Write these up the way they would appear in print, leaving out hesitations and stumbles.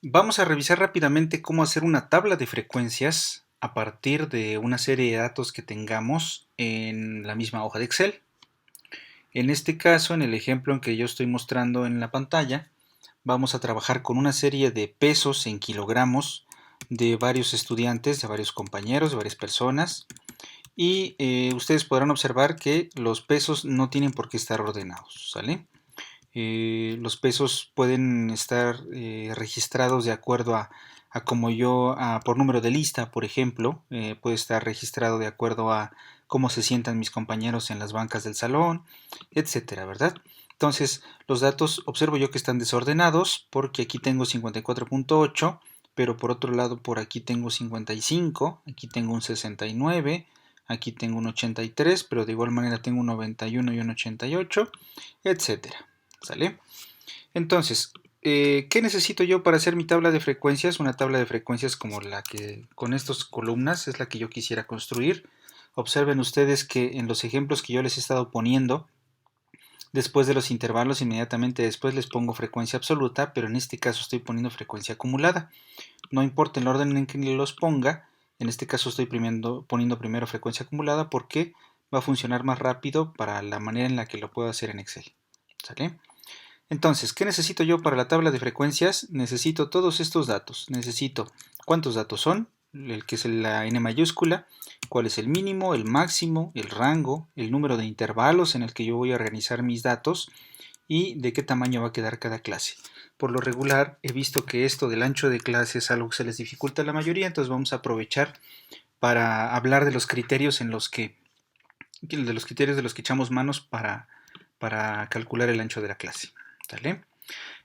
Vamos a revisar rápidamente cómo hacer una tabla de frecuencias a partir de una serie de datos que tengamos en la misma hoja de Excel. En este caso, en el ejemplo en que yo estoy mostrando en la pantalla, vamos a trabajar con una serie de pesos en kilogramos de varios estudiantes, de varios compañeros, de varias personas. Y ustedes podrán observar que los pesos no tienen por qué estar ordenados, ¿sale? Los pesos pueden estar registrados de acuerdo a como por número de lista, por ejemplo, puede estar registrado de acuerdo a cómo se sientan mis compañeros en las bancas del salón, etcétera, ¿verdad? Entonces, los datos observo yo que están desordenados porque aquí tengo 54.8, pero por otro lado por aquí tengo 55, aquí tengo un 69, aquí tengo un 83, pero de igual manera tengo un 91 y un 88, etcétera. ¿Sale? Entonces, ¿qué necesito yo para hacer mi tabla de frecuencias? Una tabla de frecuencias como la que con estas columnas es la que yo quisiera construir. Observen ustedes que en los ejemplos que yo les he estado poniendo, después de los intervalos, inmediatamente después les pongo frecuencia absoluta, pero en este caso estoy poniendo frecuencia acumulada. No importa el orden en que los ponga, en este caso estoy poniendo primero frecuencia acumulada porque va a funcionar más rápido para la manera en la que lo puedo hacer en Excel. ¿Sale? Entonces, ¿qué necesito yo para la tabla de frecuencias? Necesito todos estos datos. Necesito cuántos datos son, el que es la n mayúscula, cuál es el mínimo, el máximo, el rango, el número de intervalos en el que yo voy a organizar mis datos y de qué tamaño va a quedar cada clase. Por lo regular, he visto que esto del ancho de clase es algo que se les dificulta a la mayoría, entonces vamos a aprovechar para hablar de los criterios de los que echamos manos para calcular el ancho de la clase. ¿Vale?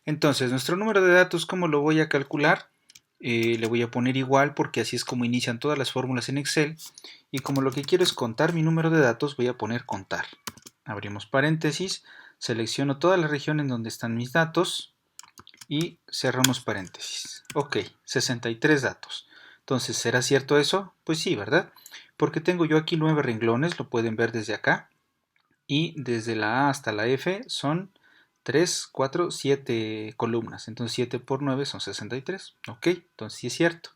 Entonces, nuestro número de datos, ¿cómo lo voy a calcular? Le voy a poner igual porque así es como inician todas las fórmulas en Excel. Y como lo que quiero es contar mi número de datos, voy a poner contar. Abrimos paréntesis, selecciono toda la región en donde están mis datos y cerramos paréntesis. Ok, 63 datos. Entonces, ¿será cierto eso? Pues sí, ¿verdad? Porque tengo yo aquí 9 renglones, lo pueden ver desde acá. Y desde la A hasta la F son 3, 4, 7 columnas. Entonces 7 por 9 son 63. Ok, entonces sí es cierto.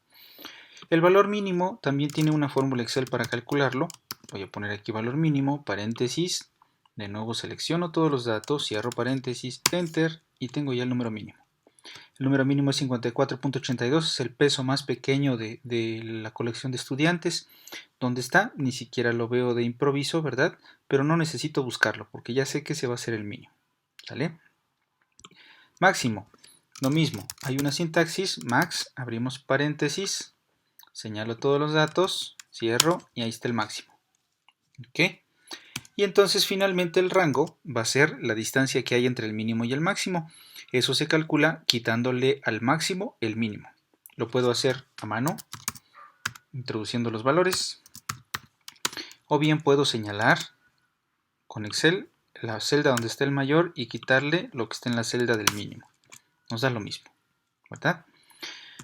El valor mínimo también tiene una fórmula Excel para calcularlo. Voy a poner aquí valor mínimo, paréntesis. De nuevo selecciono todos los datos, cierro paréntesis, enter y tengo ya el número mínimo. El número mínimo es 54.82, es el peso más pequeño de la colección de estudiantes. ¿Dónde está? Ni siquiera lo veo de improviso, ¿verdad? Pero no necesito buscarlo porque ya sé que ese va a ser el mínimo. ¿Sale? Máximo. Lo mismo. Hay una sintaxis, max, abrimos paréntesis, señalo todos los datos, cierro y ahí está el máximo. ¿Ok? Y entonces finalmente el rango va a ser la distancia que hay entre el mínimo y el máximo. Eso se calcula quitándole al máximo el mínimo. Lo puedo hacer a mano, introduciendo los valores, o bien puedo señalar con Excel la celda donde está el mayor y quitarle lo que está en la celda del mínimo. Nos da lo mismo, ¿verdad?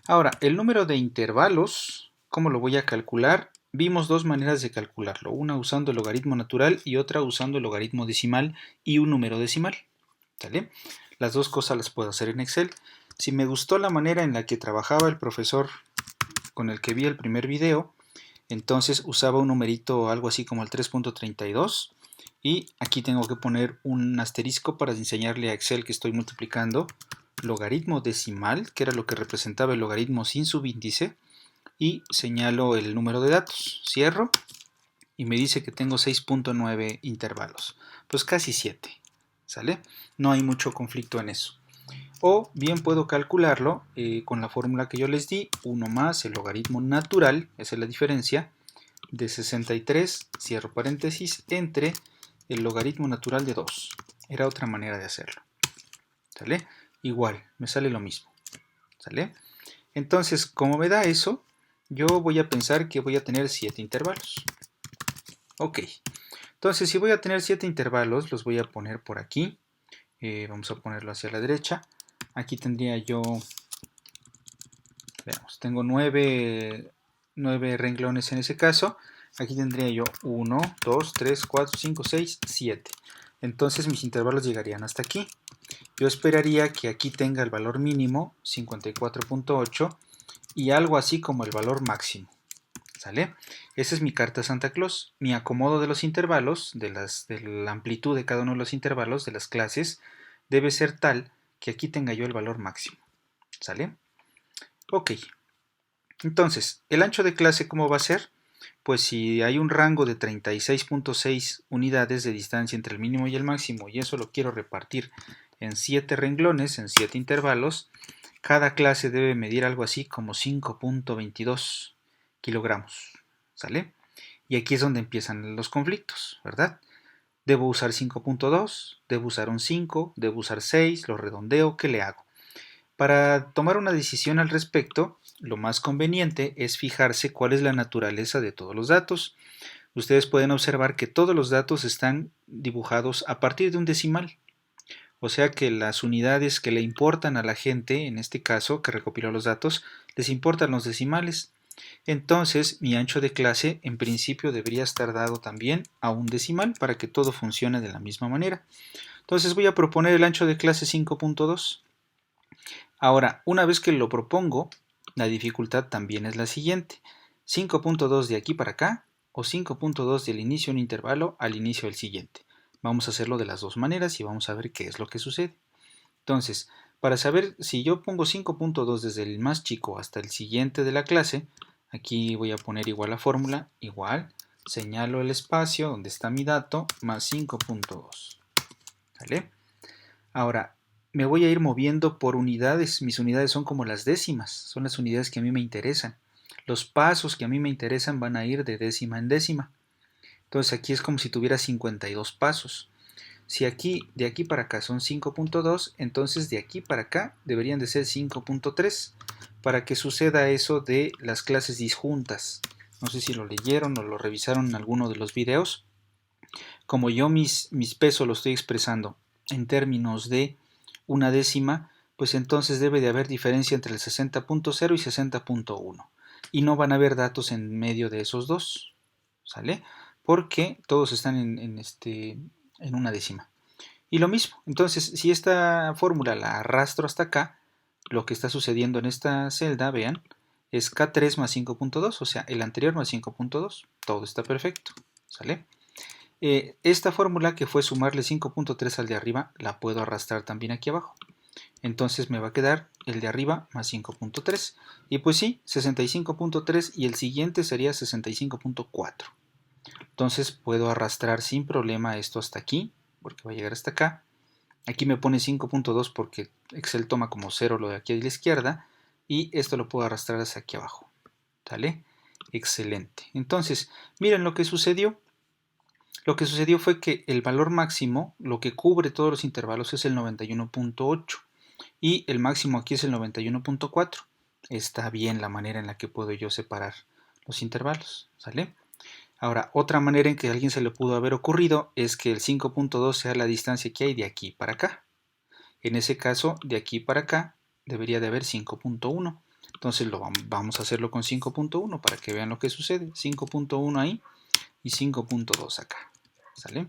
Ahora, el número de intervalos, ¿cómo lo voy a calcular? Vimos dos maneras de calcularlo, una usando el logaritmo natural y otra usando el logaritmo decimal y un número decimal. ¿Sale? Las dos cosas las puedo hacer en Excel. Si me gustó la manera en la que trabajaba el profesor con el que vi el primer video, entonces usaba un numerito algo así como el 3.32 y aquí tengo que poner un asterisco para enseñarle a Excel que estoy multiplicando logaritmo decimal, que era lo que representaba el logaritmo sin subíndice, y señalo el número de datos. Cierro y me dice que tengo 6.9 intervalos. Pues casi 7. ¿Sale? No hay mucho conflicto en eso. O bien puedo calcularlo con la fórmula que yo les di, 1 más el logaritmo natural, esa es la diferencia, de 63, cierro paréntesis, entre el logaritmo natural de 2. Era otra manera de hacerlo. ¿Sale? Igual, me sale lo mismo. ¿Sale? Entonces, como me da eso, yo voy a pensar que voy a tener 7 intervalos. Ok, entonces si voy a tener 7 intervalos, los voy a poner por aquí. Vamos a ponerlo hacia la derecha. Aquí tendría yo, veamos, tengo 9 renglones en ese caso. Aquí tendría yo 1, 2, 3, 4, 5, 6, 7. Entonces mis intervalos llegarían hasta aquí. yo esperaría que aquí tenga el valor mínimo 54.8 y algo así como el valor máximo. ¿Sale? Esa es mi carta Santa Claus. Mi acomodo de los intervalos, de la amplitud de cada uno de los intervalos de las clases, debe ser tal que aquí tenga yo el valor máximo. ¿Sale? Ok. Entonces, ¿el ancho de clase cómo va a ser? Pues si hay un rango de 36.6 unidades de distancia entre el mínimo y el máximo, y eso lo quiero repartir en 7 renglones, en 7 intervalos, cada clase debe medir algo así como 5.22 kilogramos. ¿Sale? Y aquí es donde empiezan los conflictos, ¿verdad? Debo usar 5.2, debo usar un 5, debo usar 6, lo redondeo, ¿qué le hago? Para tomar una decisión al respecto, lo más conveniente es fijarse cuál es la naturaleza de todos los datos. Ustedes pueden observar que todos los datos están dibujados a partir de un decimal. O sea que las unidades que le importan a la gente, en este caso, que recopiló los datos, les importan los decimales. Entonces, mi ancho de clase en principio debería estar dado también a un decimal para que todo funcione de la misma manera. Entonces voy a proponer el ancho de clase 5.2. Ahora, una vez que lo propongo, la dificultad también es la siguiente. 5.2 de aquí para acá o 5.2 del inicio de un intervalo al inicio del siguiente. Vamos a hacerlo de las dos maneras y vamos a ver qué es lo que sucede. Entonces, para saber si yo pongo 5.2 desde el más chico hasta el siguiente de la clase, aquí voy a poner igual la fórmula, igual, señalo el espacio donde está mi dato, más 5.2. ¿Vale? Ahora, me voy a ir moviendo por unidades. Mis unidades son como las décimas, son las unidades que a mí me interesan. Los pasos que a mí me interesan van a ir de décima en décima. Entonces aquí es como si tuviera 52 pasos. Si aquí, de aquí para acá son 5.2, entonces de aquí para acá deberían de ser 5.3 para que suceda eso de las clases disjuntas. No sé si lo leyeron o lo revisaron en alguno de los videos. Como yo mis pesos los estoy expresando en términos de una décima, pues entonces debe de haber diferencia entre el 60.0 y 60.1. Y no van a haber datos en medio de esos dos. ¿Sale? Porque todos están en una décima. Y lo mismo, entonces si esta fórmula la arrastro hasta acá, lo que está sucediendo en esta celda, vean, es K3 más 5.2, o sea, el anterior más 5.2, todo está perfecto, ¿sale? Esta fórmula que fue sumarle 5.3 al de arriba, la puedo arrastrar también aquí abajo. Entonces me va a quedar el de arriba más 5.3. Y pues sí, 65.3 y el siguiente sería 65.4. Entonces puedo arrastrar sin problema esto hasta aquí, porque va a llegar hasta acá. Aquí me pone 5.2 porque Excel toma como 0 lo de aquí a la izquierda. Y esto lo puedo arrastrar hasta aquí abajo. ¿Vale? Excelente. Entonces, miren lo que sucedió. Lo que sucedió fue que el valor máximo, lo que cubre todos los intervalos, es el 91.8 y el máximo aquí es el 91.4. Está bien la manera en la que puedo yo separar los intervalos, ¿sale? Ahora, otra manera en que a alguien se le pudo haber ocurrido es que el 5.2 sea la distancia que hay de aquí para acá. En ese caso, de aquí para acá debería de haber 5.1. Entonces vamos a hacerlo con 5.1 para que vean lo que sucede. 5.1 ahí y 5.2 acá. ¿Sale?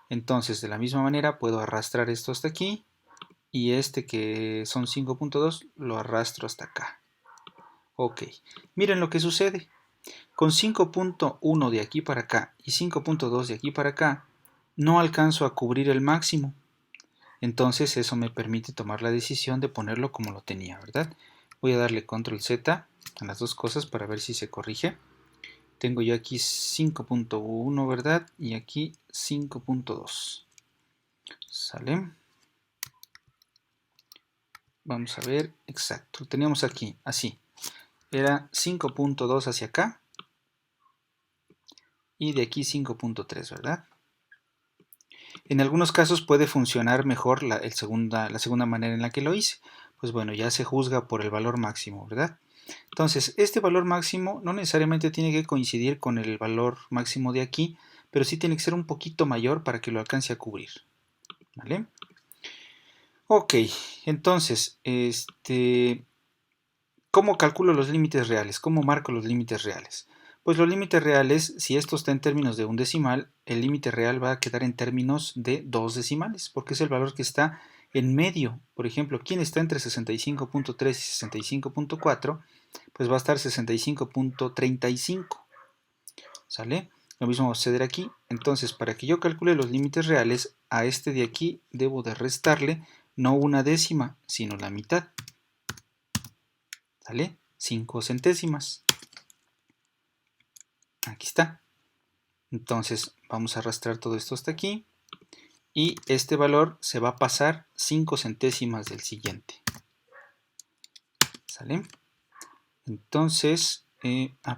Entonces, de la misma manera puedo arrastrar esto hasta aquí y este que son 5.2 lo arrastro hasta acá. Ok, miren lo que sucede. Con 5.1 de aquí para acá y 5.2 de aquí para acá, no alcanzo a cubrir el máximo. Entonces eso me permite tomar la decisión de ponerlo como lo tenía, ¿verdad? Voy a darle control Z a las dos cosas para ver si se corrige. Tengo yo aquí 5.1, ¿verdad? Y aquí 5.2. ¿Sale? Vamos a ver, exacto. Lo teníamos aquí, así. Era 5.2 hacia acá. Y de aquí 5.3, ¿verdad? En algunos casos puede funcionar mejor la segunda manera en la que lo hice. Pues bueno, ya se juzga por el valor máximo, ¿verdad? Entonces, este valor máximo no necesariamente tiene que coincidir con el valor máximo de aquí, pero sí tiene que ser un poquito mayor para que lo alcance a cubrir. ¿Vale? Ok, entonces, ¿cómo calculo los límites reales? ¿Cómo marco los límites reales? Pues los límites reales, si esto está en términos de un decimal, el límite real va a quedar en términos de dos decimales, porque es el valor que está En medio, por ejemplo, ¿quién está entre 65.3 y 65.4? Pues va a estar 65.35. ¿Sale? Lo mismo va a suceder aquí. Entonces, para que yo calcule los límites reales, a este de aquí debo de restarle no una décima, sino la mitad. ¿Sale? 5 centésimas. Aquí está. Entonces, vamos a arrastrar todo esto hasta aquí. Y este valor se va a pasar 5 centésimas del siguiente. ¿Sale? Entonces,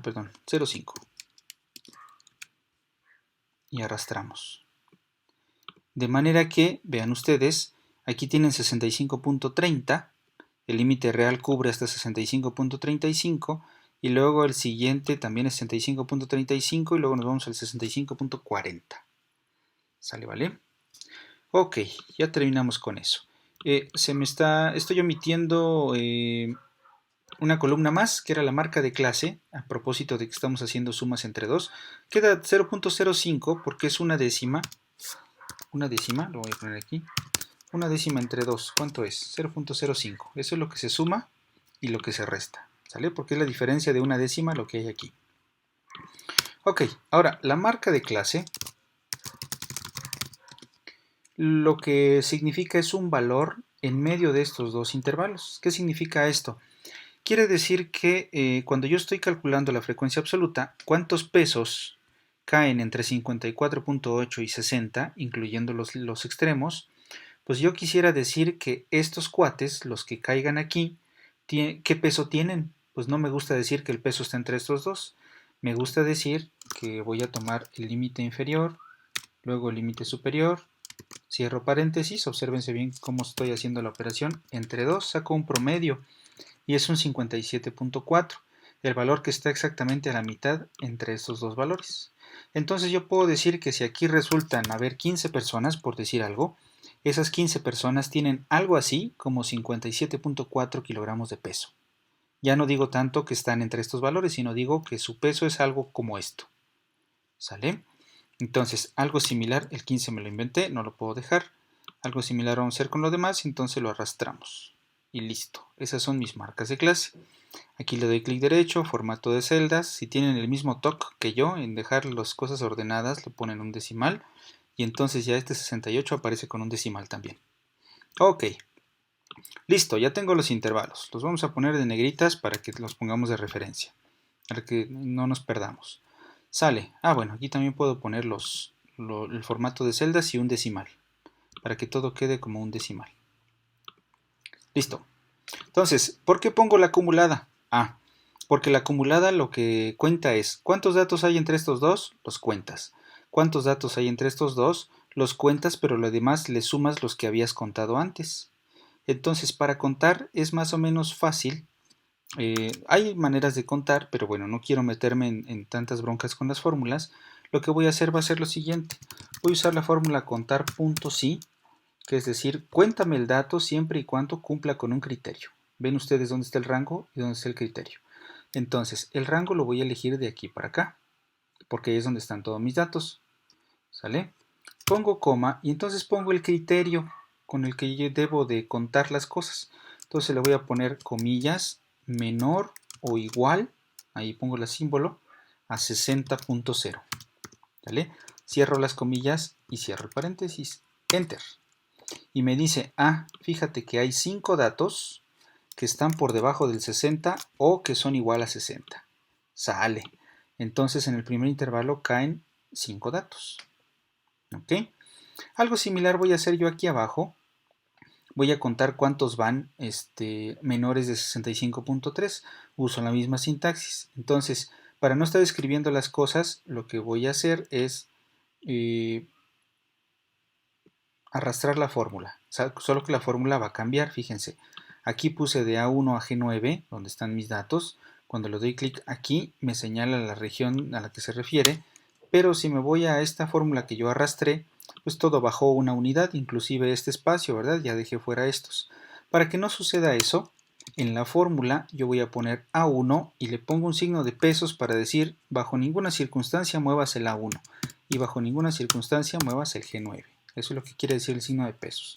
perdón, 0,5. Y arrastramos. De manera que, vean ustedes, aquí tienen 65.30, el límite real cubre hasta 65.35 y luego el siguiente también es 65.35 y luego nos vamos al 65.40. ¿Sale, vale? Ok, ya terminamos con eso. Estoy omitiendo una columna más, que era la marca de clase, a propósito de que estamos haciendo sumas entre 2. Queda 0.05 porque es una décima. Una décima, lo voy a poner aquí. Una décima entre 2, ¿cuánto es? 0.05. Eso es lo que se suma y lo que se resta, ¿sale? Porque es la diferencia de una décima lo que hay aquí. Ok, ahora, la marca de clase lo que significa es un valor en medio de estos dos intervalos. ¿Qué significa esto? Quiere decir que cuando yo estoy calculando la frecuencia absoluta, ¿cuántos pesos caen entre 54.8 y 60, incluyendo los extremos? Pues yo quisiera decir que estos cuates, los que caigan aquí, ¿qué peso tienen? Pues no me gusta decir que el peso está entre estos dos. Me gusta decir que voy a tomar el límite inferior, luego el límite superior, cierro paréntesis, obsérvense bien cómo estoy haciendo la operación, entre 2 saco un promedio y es un 57.4, el valor que está exactamente a la mitad entre estos dos valores. Entonces yo puedo decir que si aquí resultan haber 15 personas, por decir algo, esas 15 personas tienen algo así como 57.4 kilogramos de peso. Ya no digo tanto que están entre estos valores, sino digo que su peso es algo como esto. ¿Sale? Entonces, algo similar, el 15 me lo inventé, no lo puedo dejar. Algo similar vamos a hacer con lo demás, entonces lo arrastramos. Y listo, esas son mis marcas de clase. Aquí le doy clic derecho, formato de celdas. Si tienen el mismo toque que yo en dejar las cosas ordenadas, le ponen un decimal. Y entonces ya este 68 aparece con un decimal también. Ok, listo, ya tengo los intervalos. Los vamos a poner de negritas para que los pongamos de referencia, para que no nos perdamos. Sale. Bueno, aquí también puedo poner el formato de celdas y un decimal, para que todo quede como un decimal. Listo. Entonces, ¿por qué pongo la acumulada? Porque la acumulada lo que cuenta es ¿cuántos datos hay entre estos dos? Los cuentas. ¿Cuántos datos hay entre estos dos? Los cuentas, pero lo demás le sumas los que habías contado antes. Entonces, para contar es más o menos fácil. Hay maneras de contar, pero bueno, no quiero meterme en tantas broncas con las fórmulas. Lo que voy a hacer va a ser lo siguiente. Voy a usar la fórmula contar.si, que es decir, cuéntame el dato siempre y cuando cumpla con un criterio. Ven ustedes dónde está el rango y dónde está el criterio. Entonces, el rango lo voy a elegir de aquí para acá, porque ahí es donde están todos mis datos. ¿Sale? Pongo coma y entonces pongo el criterio con el que yo debo de contar las cosas. Entonces le voy a poner comillas menor o igual, ahí pongo el símbolo, a 60.0. ¿Vale? Cierro las comillas y cierro el paréntesis. Enter. Y me dice, fíjate que hay 5 datos que están por debajo del 60 o que son igual a 60. Sale. Entonces en el primer intervalo caen 5 datos. ¿Ok? Algo similar voy a hacer yo aquí abajo. Voy a contar cuántos van menores de 65.3. Uso la misma sintaxis. Entonces, para no estar escribiendo las cosas, lo que voy a hacer es arrastrar la fórmula. Solo que la fórmula va a cambiar, fíjense. Aquí puse de A1 a G9, donde están mis datos. Cuando le doy clic aquí, me señala la región a la que se refiere. Pero si me voy a esta fórmula que yo arrastré, pues todo bajó una unidad, inclusive este espacio, ¿verdad? Ya dejé fuera estos. Para que no suceda eso, en la fórmula yo voy a poner A1 y le pongo un signo de pesos para decir bajo ninguna circunstancia muevas el A1 y bajo ninguna circunstancia muevas el G9. Eso es lo que quiere decir el signo de pesos.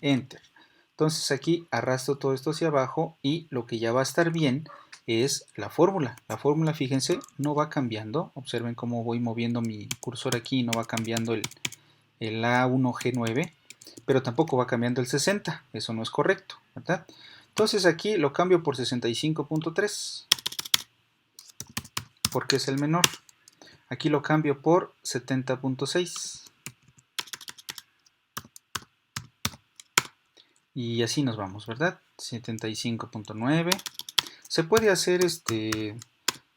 Enter. Entonces aquí arrastro todo esto hacia abajo y lo que ya va a estar bien es la fórmula. La fórmula, fíjense, no va cambiando. Observen cómo voy moviendo mi cursor aquí y no va cambiando el A1G9, pero tampoco va cambiando el 60. Eso no es correcto, ¿verdad? Entonces aquí lo cambio por 65.3 porque es el menor. Aquí lo cambio por 70.6. Y así nos vamos, ¿verdad? 75.9. Se puede hacer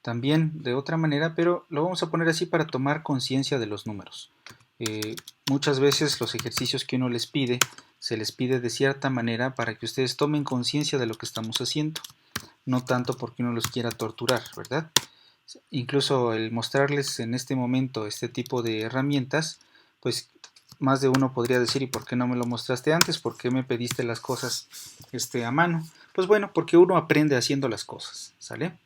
también de otra manera, pero lo vamos a poner así para tomar conciencia de los números. Muchas veces los ejercicios que uno les pide, se les pide de cierta manera para que ustedes tomen conciencia de lo que estamos haciendo, no tanto porque uno los quiera torturar, ¿verdad? Incluso el mostrarles en este momento este tipo de herramientas, pues más de uno podría decir, ¿y por qué no me lo mostraste antes? ¿Por qué me pediste las cosas a mano? Pues bueno, porque uno aprende haciendo las cosas, ¿sale?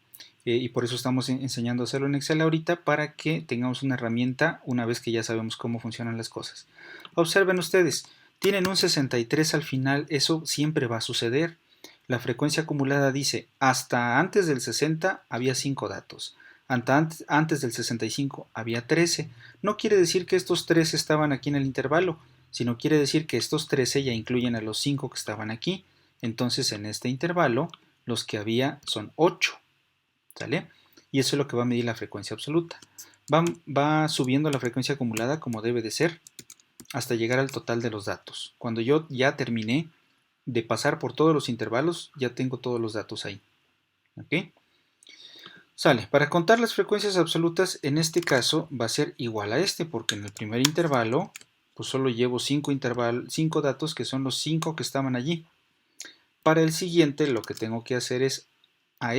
Y por eso estamos enseñando a hacerlo en Excel ahorita, para que tengamos una herramienta una vez que ya sabemos cómo funcionan las cosas. Observen ustedes, tienen un 63 al final, eso siempre va a suceder. La frecuencia acumulada dice, hasta antes del 60 había 5 datos. Antes del 65 había 13. No quiere decir que estos 13 estaban aquí en el intervalo, sino quiere decir que estos 13 ya incluyen a los 5 que estaban aquí. Entonces en este intervalo los que había son 8. ¿Sale? Y eso es lo que va a medir la frecuencia absoluta. Va subiendo la frecuencia acumulada como debe de ser hasta llegar al total de los datos. Cuando yo ya terminé de pasar por todos los intervalos, ya tengo todos los datos ahí. ¿Ok? Sale, para contar las frecuencias absolutas, en este caso va a ser igual a porque en el primer intervalo, pues solo llevo 5 datos, que son los 5 que estaban allí. Para el siguiente, lo que tengo que hacer es a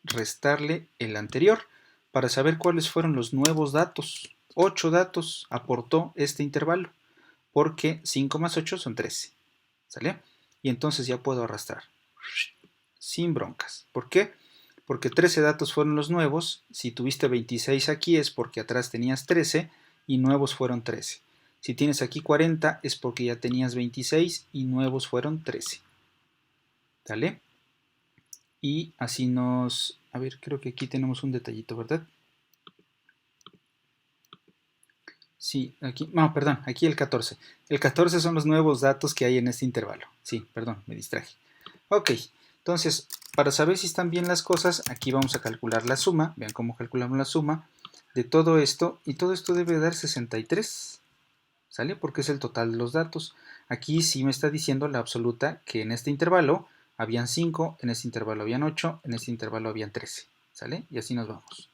restarle el anterior, para saber cuáles fueron los nuevos datos. 8 datos aportó este intervalo, porque 5 más 8 son 13. ¿Sale? Y entonces ya puedo arrastrar sin broncas. ¿Por qué? Porque 13 datos fueron los nuevos. Si tuviste 26 aquí es porque atrás tenías 13 y nuevos fueron 13. Si tienes aquí 40 es porque ya tenías 26 y nuevos fueron 13. ¿Vale? Y así nos... A ver, creo que aquí tenemos un detallito, ¿verdad? Sí, aquí... No, perdón, aquí el 14. El 14 son los nuevos datos que hay en este intervalo. Sí, perdón, me distraje. Ok, entonces, para saber si están bien las cosas, aquí vamos a calcular la suma. Vean cómo calculamos la suma de todo esto. Y todo esto debe dar 63. ¿Sale? Porque es el total de los datos. Aquí sí me está diciendo la absoluta que en este intervalo habían 5, en este intervalo habían 8, en este intervalo habían 13. ¿Sale? Y así nos vamos.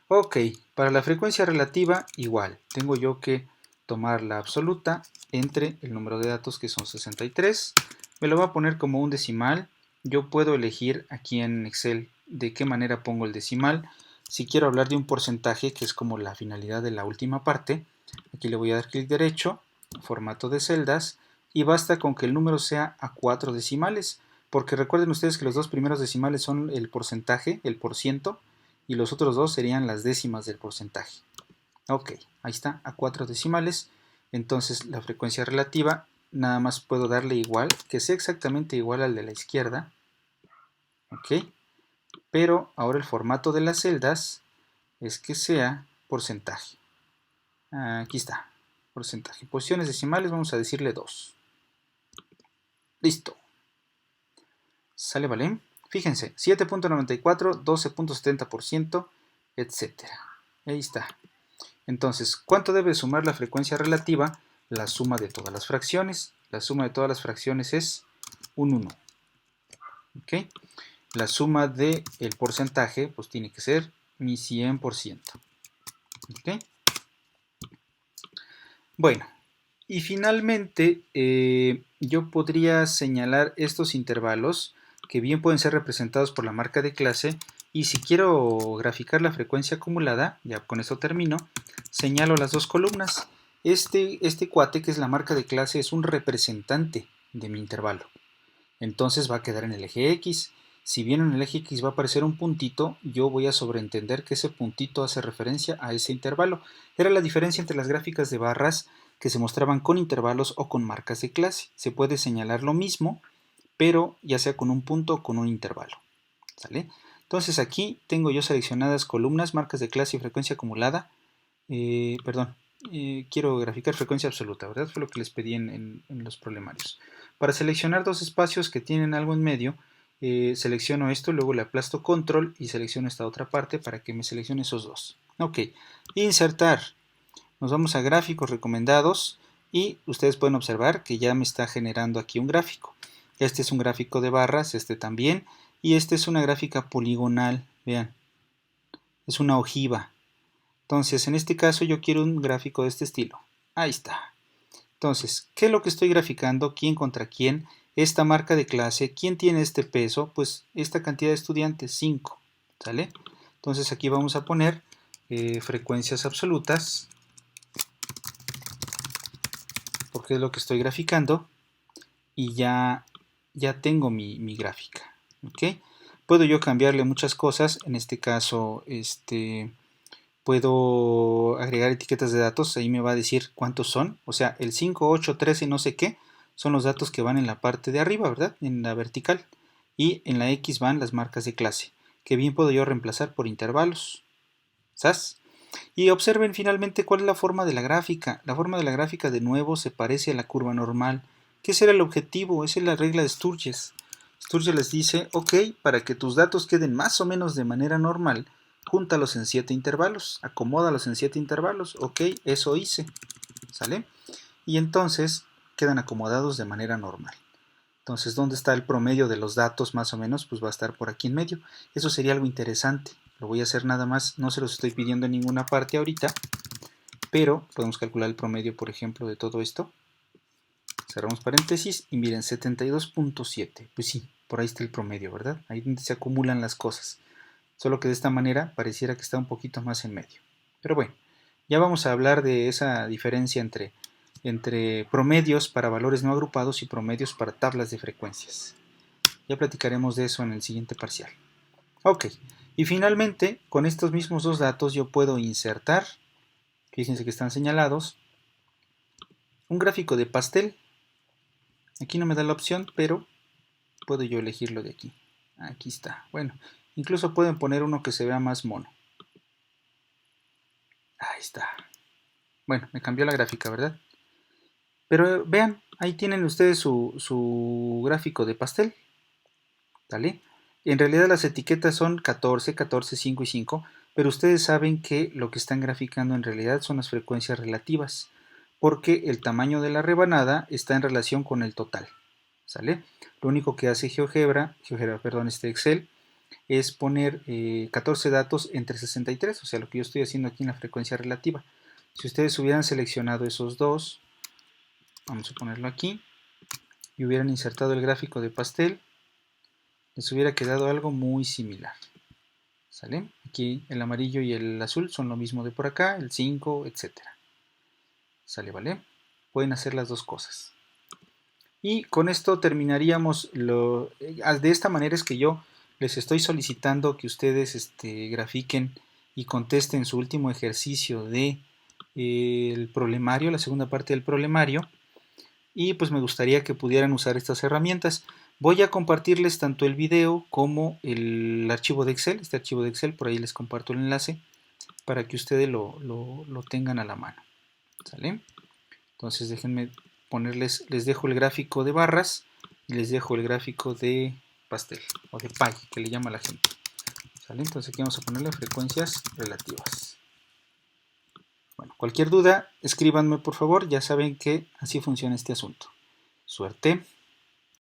Ok, para la frecuencia relativa igual. Tengo yo que tomar la absoluta entre el número de datos, que son 63. Me lo va a poner como un decimal. Yo puedo elegir aquí en Excel de qué manera pongo el decimal. Si quiero hablar de un porcentaje, que es como la finalidad de la última parte, aquí le voy a dar clic derecho, formato de celdas, y basta con que el número sea a 4 decimales, porque recuerden ustedes que los dos primeros decimales son el porcentaje, el porciento, y los otros dos serían las décimas del porcentaje. Ok, ahí está, a 4 decimales. Entonces la frecuencia relativa, nada más puedo darle igual, que sea exactamente igual al de la izquierda. Ok, pero ahora el formato de las celdas es que sea porcentaje. Aquí está, porcentaje. Posiciones decimales, vamos a decirle 2. Listo. ¿Sale, vale? Fíjense, 7.94, 12.70%, etc. Ahí está. Entonces, ¿cuánto debe sumar la frecuencia relativa? La suma de todas las fracciones. La suma de todas las fracciones es un 1. ¿Ok? La suma del porcentaje, pues tiene que ser mi 100%. ¿Ok? Bueno, y finalmente yo podría señalar estos intervalos que bien pueden ser representados por la marca de clase, y si quiero graficar la frecuencia acumulada, ya con esto termino, señalo las dos columnas. Este cuate, que es la marca de clase, es un representante de mi intervalo. Entonces va a quedar en el eje X. Si bien en el eje X va a aparecer un puntito, yo voy a sobreentender que ese puntito hace referencia a ese intervalo. Era la diferencia entre las gráficas de barras, que se mostraban con intervalos o con marcas de clase. Se puede señalar lo mismo, pero ya sea con un punto o con un intervalo. ¿Sale? Entonces aquí tengo yo seleccionadas columnas, marcas de clase y frecuencia acumulada. Quiero graficar frecuencia absoluta, ¿verdad? Fue lo que les pedí en los problemarios. Para seleccionar dos espacios que tienen algo en medio, selecciono esto, luego le aplasto control y selecciono esta otra parte para que me seleccione esos dos. Ok, insertar. Nos vamos a gráficos recomendados y ustedes pueden observar que ya me está generando aquí un gráfico. Este es un gráfico de barras, este también, y este es una gráfica poligonal, vean, es una ojiva. Entonces, en este caso yo quiero un gráfico de este estilo. Ahí está. Entonces, ¿qué es lo que estoy graficando? ¿Quién contra quién? Esta marca de clase. ¿Quién tiene este peso? Pues esta cantidad de estudiantes, 5. ¿Sale? Entonces aquí vamos a poner frecuencias absolutas, porque es lo que estoy graficando, y ya tengo mi gráfica. ¿Ok? Puedo yo cambiarle muchas cosas. En este caso, puedo agregar etiquetas de datos, ahí me va a decir cuántos son, o sea, el 5, 8, 13, no sé qué, son los datos que van en la parte de arriba, ¿verdad? En la vertical. Y en la X van las marcas de clase, que bien puedo yo reemplazar por intervalos. ¿Sas? Y observen finalmente cuál es la forma de la gráfica. La forma de la gráfica de nuevo se parece a la curva normal. ¿Qué será el objetivo? Esa es la regla de Sturges. Sturges les dice, ok, para que tus datos queden más o menos de manera normal, júntalos en 7 intervalos, acomódalos en 7 intervalos, ok, eso hice, ¿sale? Y entonces quedan acomodados de manera normal. Entonces, ¿dónde está el promedio de los datos más o menos? Pues va a estar por aquí en medio. Eso sería algo interesante. Lo voy a hacer nada más, no se los estoy pidiendo en ninguna parte ahorita, pero podemos calcular el promedio, por ejemplo, de todo esto. Cerramos paréntesis y miren, 72.7. Pues sí, por ahí está el promedio, ¿verdad? Ahí es donde se acumulan las cosas. Solo que de esta manera pareciera que está un poquito más en medio. Pero bueno, ya vamos a hablar de esa diferencia entre promedios para valores no agrupados y promedios para tablas de frecuencias. Ya platicaremos de eso en el siguiente parcial. Ok, y finalmente, con estos mismos dos datos yo puedo insertar, fíjense que están señalados, un gráfico de pastel. Aquí no me da la opción, pero puedo yo elegirlo de aquí. Aquí está. Bueno, incluso pueden poner uno que se vea más mono. Ahí está. Bueno, me cambió la gráfica, ¿verdad? Pero vean, ahí tienen ustedes su gráfico de pastel. ¿Vale? En realidad las etiquetas son 14, 14, 5 y 5, pero ustedes saben que lo que están graficando en realidad son las frecuencias relativas, porque el tamaño de la rebanada está en relación con el total. ¿Sale? Lo único que hace Excel es poner 14 datos entre 63, o sea, lo que yo estoy haciendo aquí en la frecuencia relativa. Si ustedes hubieran seleccionado esos dos, vamos a ponerlo aquí, y hubieran insertado el gráfico de pastel, les hubiera quedado algo muy similar. ¿Sale? Aquí el amarillo y el azul son lo mismo de por acá, el 5, etc. ¿Sale? ¿Vale? Pueden hacer las dos cosas. Y con esto terminaríamos. De esta manera es que yo les estoy solicitando que ustedes grafiquen y contesten su último ejercicio de el problemario, la segunda parte del problemario. Y pues me gustaría que pudieran usar estas herramientas. Voy a compartirles tanto el video como el archivo de Excel, este archivo de Excel, por ahí les comparto el enlace para que ustedes lo tengan a la mano. ¿Sale? Entonces déjenme ponerles, les dejo el gráfico de barras y les dejo el gráfico de pastel o de pie, que le llama la gente. ¿Sale? Entonces aquí vamos a ponerle frecuencias relativas. Bueno, cualquier duda, escríbanme por favor, ya saben que así funciona este asunto. Suerte.